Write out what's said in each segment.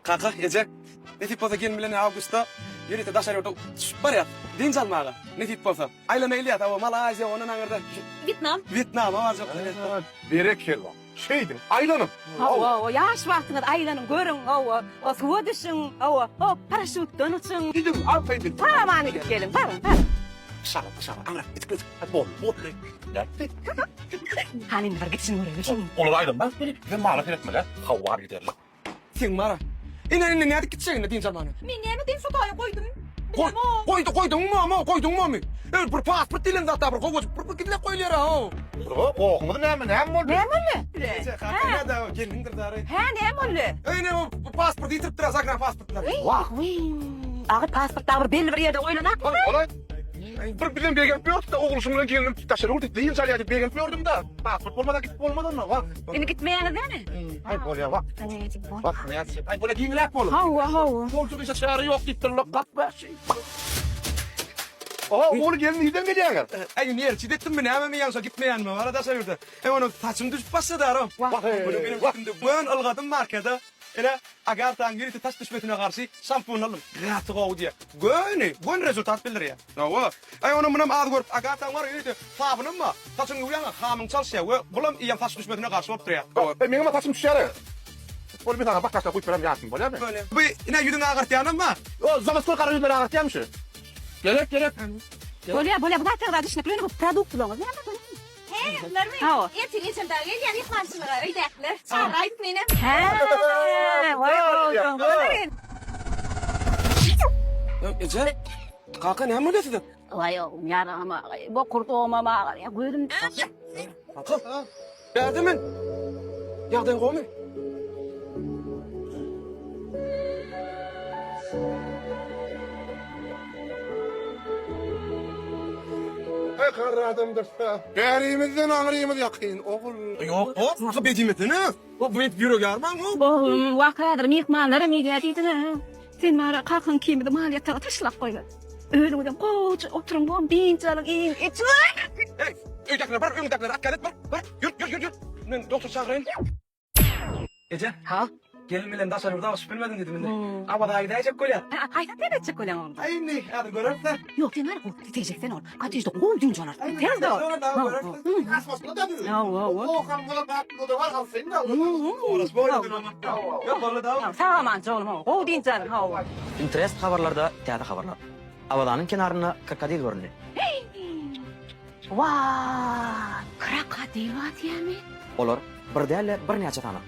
Kaka, Ece. Ne tip olsa gelin bilen Ağustos'ta yürüyte daşarı orta düşüp var ya. Dinç almağa. Ne tip olsa. Aylana eliyat ama Malazya onun ağırda. Vietnam. Vietnam ama çok. Berek helva. Şeydim, aylanım. O yaş vaxtında aylanın görün o suva düşün o paraşütten uçun. Dedim, aferin. Tamam gidip gelin tamam. Dışarı. Anla, git. Hadi bol. Ya, Halin var gitsin oraya geçin. olur aylan ben. Ben mağarak etme lan. Havvar giderler. Sen mara. İnan ne hadi gideceksin dinç almağa. Men nemi din sotaya koydum. Koydun mu? Evet, bir pasport dilin zaten bir kovuç. Bir gidile koyuyor ha. Okumadın ne oldu? Ne mi? Ece, kaka ne da gelindir darı. Ha ne mi? Öyle o pasport yitirip durar sakran pasportlar. Vah. Ağır pasportlar belli bir yerde oynanak. Olay. Bir bilen belgen yok da oğluşumla gelinim taşır oldu. Değil zaten belgen gördüm da. Pasport olmadan gidip olmadan mı? Bak. Beni gitmeyene değil mi? Ay bol ya bak. Bak ne yapsın? Ay böyle dinle bol. Hava. Koltuğun işte çağrı yok gitti lokat be şey. Oha oğlu gelin neden geliyor? Ay niye çidettin mi ne ama yansa gitmeyen mi var da sayırdı. Onu taçım düşüp başladı aram. Bak Bunu benim üstümde ben algadım markada. Ele agartan girdi taş düşmesine karşı şampuan aldım. Rahatı o diye. Gön rezultat bilir ya. Nova. Ay onu bunun adı görüp agartan var yürüdü. Sabının mı? Taçın uyan hamın çalışıyor. Ve bulam iyam taş düşmesine karşı olup duruyor. Benim ama taşım düşer. Bol bir tane bak taşla kuyup verem yansın böyle mi? Böyle. Bu yine yüdün agartayanın mı? O zamaskol karı yüzleri ağırtıymış. Gerek. Böyle bu da kadar düşünüp bu produkt bulamadı. Ne yapalım? Merve, erteleyeceğim daha gel yaklaşsınlar öydekler. Çağıraydık beni. Ece. Kaka ne amel ettin? Vay yara ama bu kurtulma ama ya gördüm. Kaka. Yardım Yardım koyma. Ay karradımdır. Berimizden ağrıyımız yakın oğul. Yok, nasıl bedimetin ha? O bet büro garman o. Bu vakadır mihmanlara migratidine. Sen mara kalkın kimdi maliyete taşlap koydu. Öyle dedim koç oturun bu bincalık in iç. Hey, öydekler akalet var. Yürü. Ben doktor çağırayım. Ece. Ha? Gelin bilen daşar orada hoş bilmedin dedim ben. Ama daha gidecek kolya. Ayda ne çık olan oldu? Ay ne? Hadi görürsen. Yok sen var o diyeceksen ol. Kaç işte koydun canar. Sen de ol. Orası böyle ya vallahi daha. Tamam canım o din canım ha. Interest xabarlarda täze xabarlar. Abadanın kenarına krokodil görünür. Vay, krokodil var mi? Olar birdeyle bir neçe tane.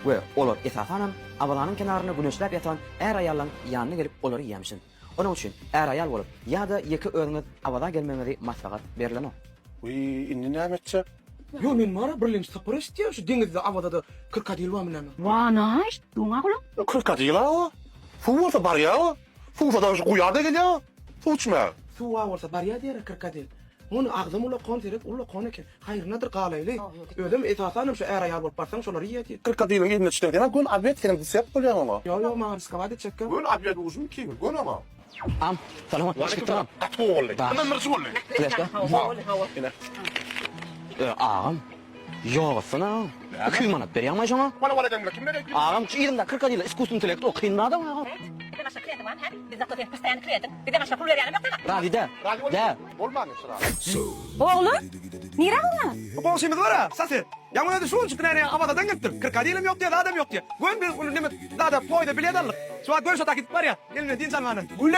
Ve olar esasen abadanın kenarına güneşlep yatan er ayalın yanına gelip oları yemişsin. Onun için er ayal bolup ya da iki öğünüz abada gelmemeli maslahat verilen o. Uy, inni ne metçe? Yo men mara birlim sapır istiyor şu dengizde avada da krokodil var mı lan? Vanaş, duna kulum. Krokodil o. Fuvarda var ya o. Fuvarda kuyarda geliyor. Fuçma. Su varsa bariya diye krokodil. Onu ağzım ula kon terek ula kon eken. Hayır nedir qalaylı? Ödüm esasen şu er ayal bolup barsan şoları yiyeti. Krokodilin yedine çıktı. Yana gün abiyet senin bir sep koyuyor ama. Yo mağarız kavadı çekka. Gün abiyet uzun ki. Gün ama. Am, salamat. Şükran. Atol. Ana mersul. Fleşka. Ağam. Yoğsana. 2 manat berýär mi şoňa? Bana demle kim berek? Ağam şu ýerinde krokodil iskusyn intellekt o kynmady mı ağam? Bir de başka kreatim var. Biz de koyup pastayan kreatim. Bir de başka pul verelim yok mu? Radide. De. Olmaz sıra. Oğlum, nere var? Bu şeyimiz var ha, sası. Ya buna da şunun çıktı nereye avadan gittim. Krokodilim yok diye, adam yok diye. Gön bir bunu demet, daha da poyda bile dallık. Şu an görüşe takip var ya, gelin din salmanın. Güle.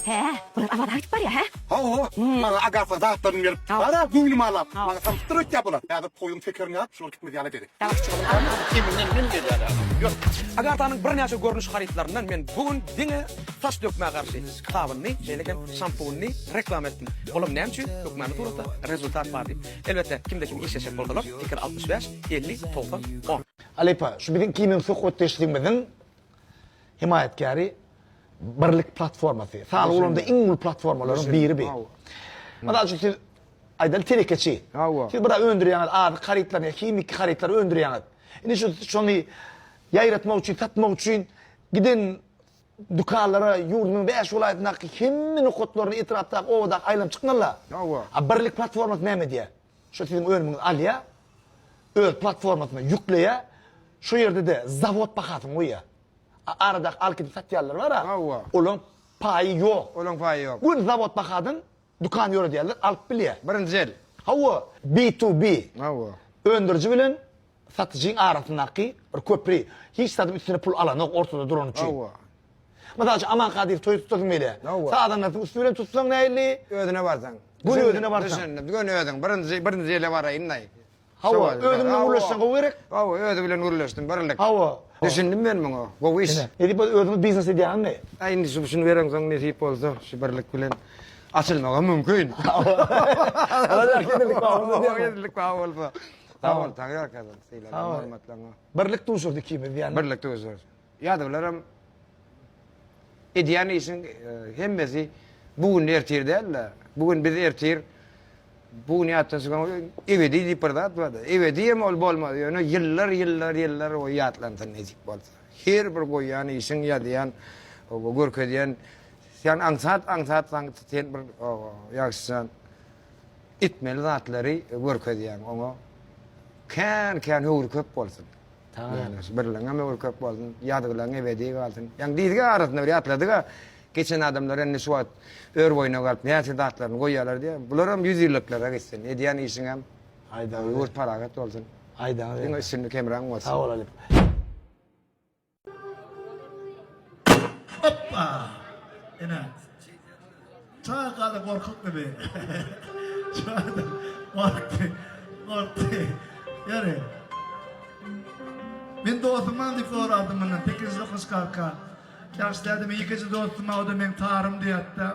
He, bunu avada git var ya he. Ha. Bana agarfa dağıtlarını verip. Bana gülüm alam. Bana samstırık yapılan. Ya da poyun tekerini at, şunu gitmedi yana dedi. Kimin dedi ya? Yok. Agartanın bir neçe görünüş haritalarından men bugün dine taş dökmeye karşı sabunni, şeyleken şampuanni reklam ettim. Oğlum ne için? Dökmenin turunda rezultat var deyip. Elbette kimde kim iş yaşayıp oldular. Fikir 65, 50, 90, 10. Alepa, şu bizim kimin sohbetleştiğimizin himayetkari birlik platforması. Sağ olumda en ulu platformaların biri bir. Ama siz aydal telekeçi. Siz burada öndürüyorsunuz, abi karitlarını, kimik karitları öndürüyorsunuz. Şimdi şunu yayratmak için, tatmak için gidin dükkanlara, yurdunun 5 vilayetine kimin kodlarını etrafta ovada aylam çıkınlar. Birlik platforması ne diye? Şu sizin önümünüz alya, öz platformasına yükleye, şu yerde de zavod bakatın o ya. arada alkidi satýarlar var ha. Hawa. Olan paýy ýok. Olan faýy ýok. Gün zawod bakadın, dukan ýöre diýerler, alyp bilýär. Birinji jel. Hawa B2B. Hawa. Öndürücü bilen satyjyň arasyndaky bir köpri. Hiç tadım üstüne pul alan yok, ortada duran üçin. Hawa. Mesela aman kadir toy tutdum mele. Hawa. Sağdan üstüne tutsan näli? Ödüne barsan. Gün ödüne barsan. Düşündüm. Gün ödün. Birinji jele barayın näy. Hawa ödüne ulaşsan gerek. Hawa ödü bilen ulaşdym birlik. Hawa. Düşündüm men muňa. Bu iş. Edi bu ödüne biznes edýän ne? Aýyndy şunu beren soň nesip bolsa, şu birlik bilen açylmaga mümkin. Halar kendilik Hawa kendilik bolsa. Tamam, taýýar kazan. Seýler, hormatlaňa. Birlik tuşurdy kimi diýän. Birlik tuzur. Ýa-da edýän işin hemmesi bugün ertir däl. Bugün biz ertir. Bugün ýatdan soň ebedi diýip bardat boldy. Ebedi hem ol bolmady. Ýöne ýyllar o ýatlantyn nezip bolsa. Her bir goýan işin ýadýan, o görkedýän sen aňsat sen bir ýagşysan itmeli zatlary görkedýän oňa kan howur köp bolsun. Tamam. Birleňe howur köp bolsun. Ýadylaryň ebedi galsyn. Ýa-ni diýdiga arasynda bir ýatladyga geçen adamlar enne şu at ör boyuna galyp näçe datlaryny goýýarlar diýe. Bular hem 100 ýyllykllara geçsin. Edýän işiň hem Ayda ýurt paragat bolsun. Ayda. Diňe işini kemraň bolsun. Sağ ol Ali. Hoppa! Ene. Çağa kaldı korkutma be. Çağa korktu. Yani. Ben dostumdan deyip soradım bundan. 8-9 kalka. Yaşlardım, ikinci dostum o da men tarım diýetdi.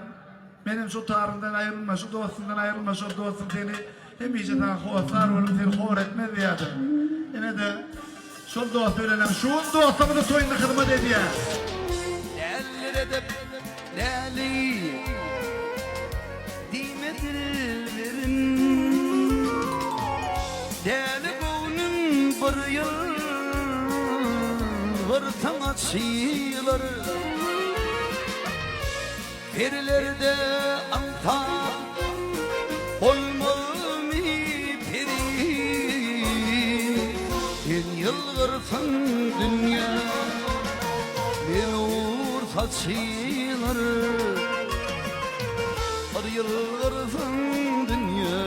Benim şu tarımdan ayrılma, şu dostumdan ayrılma, şu dostum seni hem iyiceden hoşlar olup seni hor etmez diýdi. Yine de şu dost öğrenem, şu dostumu da soyunda kırma dedi ya. Derler edip deli Dimedirlerin Deli boğunun bir yıl Vırtan açıları Perilerde antar Olmam peri Bir yılgırsın dünya Bir nur saçıları Bir yılgırsın dünya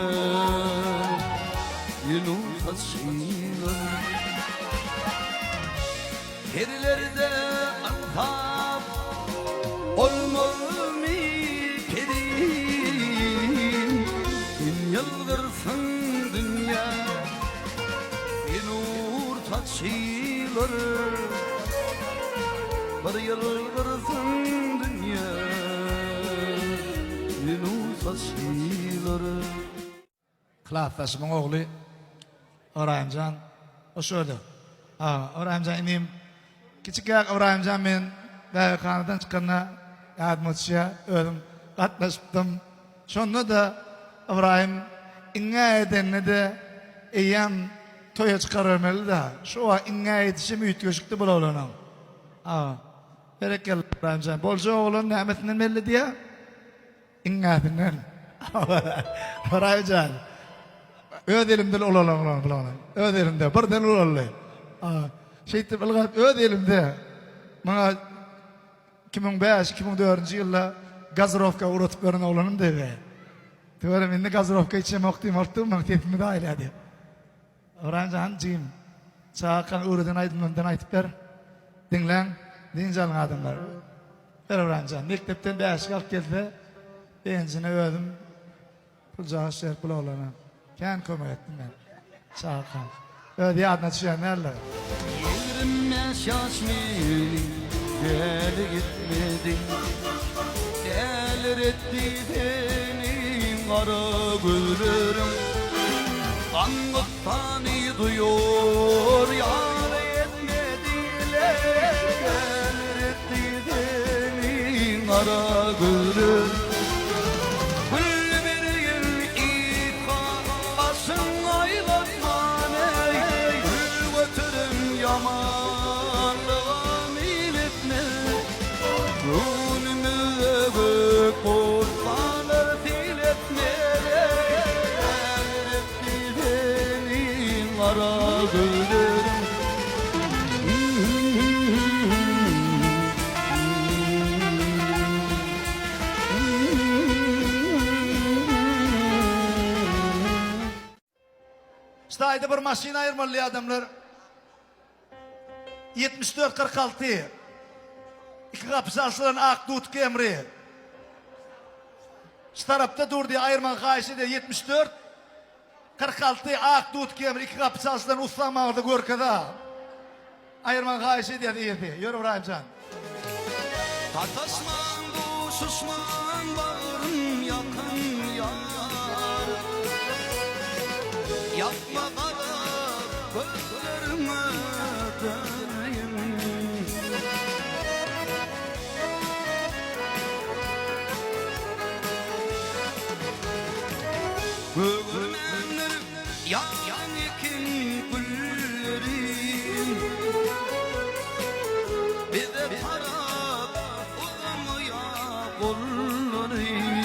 Bir nur saçıları Perilerde antar Olmam kerim Bin yılgırsın dünya Bir nur saçıları Bir yılgırsın dünya Bir nur saçıları Kılaatlaşımın oğlu Orayimcan o şöyle. Orayimcan inim küçük yak Orayimcan men Dağıkanıdan çıkanına yardımcıya ölüm katlaştım. Şonda da Ibrahim inga edenine de eyyam toya çıkarılmalı da şu an inga edişim ütgöşüktü bula olanam. Berekkel Ibrahimcan. Bolca oğlun nimetinden belli diye inga edinden. Ibrahimcan. Öz elimde olalım. Öz elimde. Birden olalım. Şeytir bilgat öz elimde. Bana 2005-2004 yılda Gazirovka uğratıp gören oğlanım dedi. Diyorum ben de Gazirovka içime okudum, maktiyetimi de ailedi. Öğrencan cim, çağıkan uğradan aydınlandan aytıplar. Dinlen, deyince alın adamlar. Ben öğrencan, mektepten 5 kalk geldi, bencine öldüm. Pulcağı şerp bula oğlana. Kendi kömek ettim ben, çağıkan. Öyle adına düşenlerle. Yerimden şaşmıyor Gel gitmedin Gelir etti benim kara gözlerim Kanlıktan iyi duyuyor Yar etmediler Gelir etti benim kara gözlerim Gül bir gün ikar Başın aylatman Gül götürüm yamanlığım iletme Gönlümü gök borçlanır diletme Eretti benim kara gözlerim ayda bir maşina ayırmalı adamlar. 74-46. İki kapısı asılan ak dut emri. Şu tarafta dur diye ayırman kayışı diye 74. 46 ak dut emri. İki kapısı asılan uslanma orada görkada. Ayırman kayışı diye deyildi. Yürü İbrahimcan. Tataşman bu şuşman bağrım yakın yar. Yapma kara gözlerime döneyim. Bugünlerim yan ekin güllerim. Bir de para uzamaya kollarım.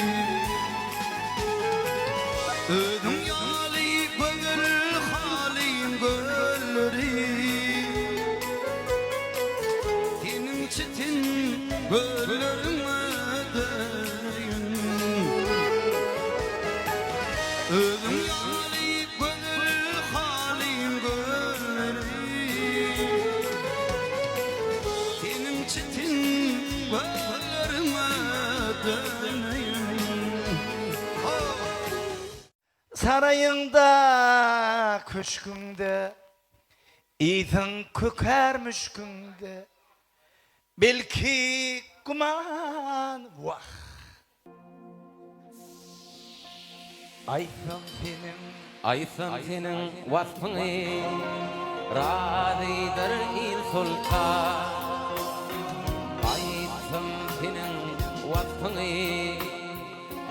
Ödüm yali gönül halim göllerim. Senin çetin göllerime döneyim. Ödüm yali gönül halim göllerim. Senin çetin göllerime döneyim. Sarayında köşkünde İzin kökermiş günde belki kuman vah Aysan senin Aysam senin vasfını Radidir il sultan Aysam senin vasfını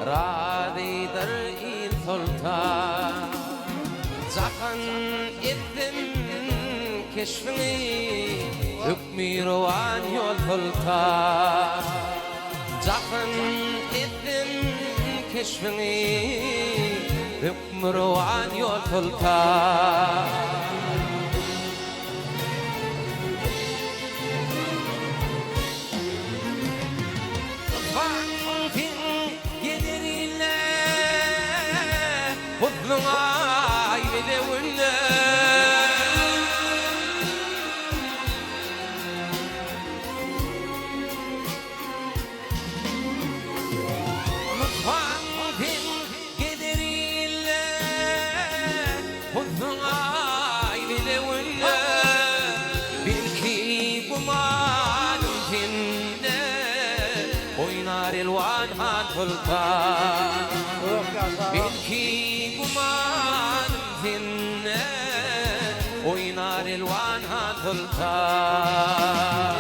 Radidir il sultan Zakan ettim keşfini Hükmü ruvan yol sultan Zakan ettim keşfini Hükmü ruvan yol sultan Vaktin geliriyle Huzlun aile unle Vaktin geliriyle Huzlun aile unle Belki bu malum dinle Oynar elvan han sultan Belki bu malum dinle Oynar elvan han sultan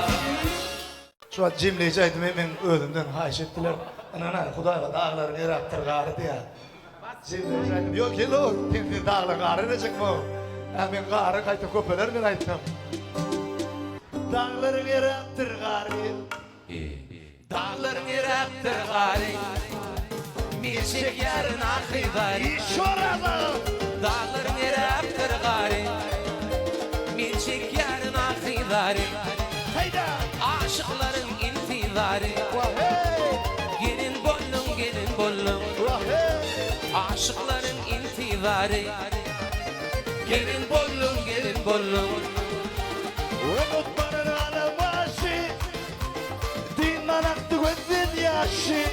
Şu an cimleyeceydim hemen ödümden haş ettiler. Anana Kuday'a dağları yarattır gari diye. Cimleyeceydim. Yok ki lo, kendi dağlı gari ne çıkma. Hemen gari kayta köpeler mi ayttam. Dağları yarattır gari. Dağların yaraktır gari Milçek yarın akıdari Şorada! Dağların yaraktır gari Milçek yarın akıdari Hayda! Aşıkların intizari Gelin bollum gelin bollum Aşıkların intizari Gelin bollum gelin bollum Unutmanın alabaşı Din manaktı gözün yaşı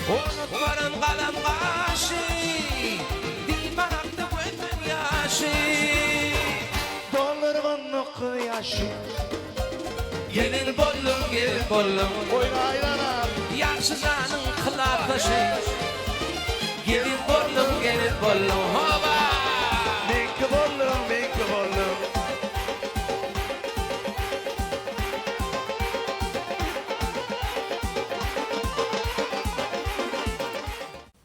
Unutmanın kalam kaşı Dimanakta gözün yaşı Dolarımın oku yaşı Gelin bollum gelin bollum Oynaylanam Yaşızanın kılar taşı Gelin bollum gelin bollum Hova Minki bollum minki bollum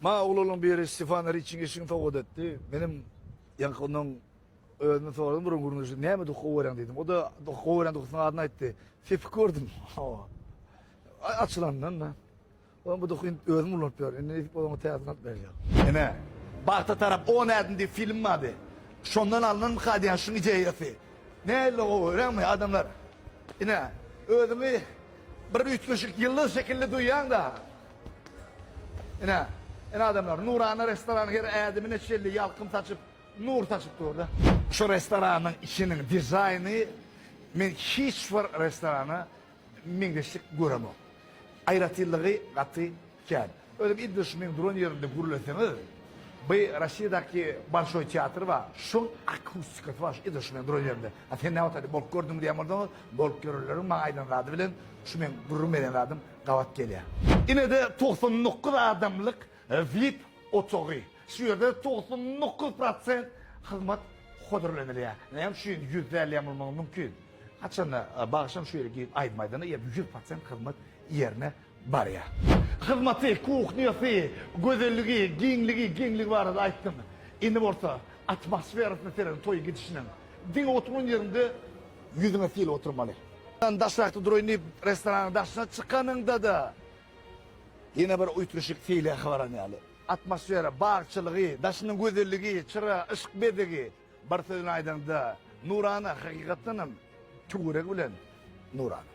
Ma oğlum bir istifanları için tavuk etti. Benim yakının öğretmen sordum burun görünüşü. Ne mi dokku öğren dedim. O da dokku öğren dokusunun adını etti. Fip gördüm. Açılandan lan. Oğlum bu dokku öğretmen unutmuyor. Ne fip onu teyazını atmayacak. Ne? Barta taraf o nereden diye film vardı. Şondan alınan mukadiyen şunun hikayesi. Ne öyle o öğrenmiyor adamlar. Ne? Öğretmeni bir 3,5 yıllık şekilde duyan da. Ne adamlar Nurana restoranı her adamın eşelli yalkım saçıp nur taşıp durdu. Şu restoranın işinin dizayını men hiç bir restorana mingdeşlik göremem. Ayratıllığı katı kâr. Öyle bir iddiası men duran yerinde gürülseniz, bu Rusya'daki Bolşoy Teatr var. Şun akustikası var. İddiası men duran yerinde. Sen ne otadi bol gördüm diye amordum. Bol görürlerim bana aydınladı bilen. Şu men gürülmeden adım gavat geliyor. Yine de 99 adamlık VIP otoğu. Şu yerde 99% hizmet hodurlanılıyor. Hem şu 150 yapılmalı mümkün. Haçanda bağışım şu yere gidip ayırmaydığını ya 100% hizmet yerine var ya. Hizmeti, kuhniyası, güzelliği, genliği var da ayttım. Şimdi orta atmosferası mesela toy gidişinin. Din oturun yerinde yüzüne fil oturmalı. Daşrakta duruyup restoranın daşına çıkanında da yine bir uyturuşuk fiili haberan yani. Atmosfera, bağırçılığı, daşının güzelliği, çıra, ışık bedegi, bir sözün aydında nurana hakikatten tüğürek bilen nurana.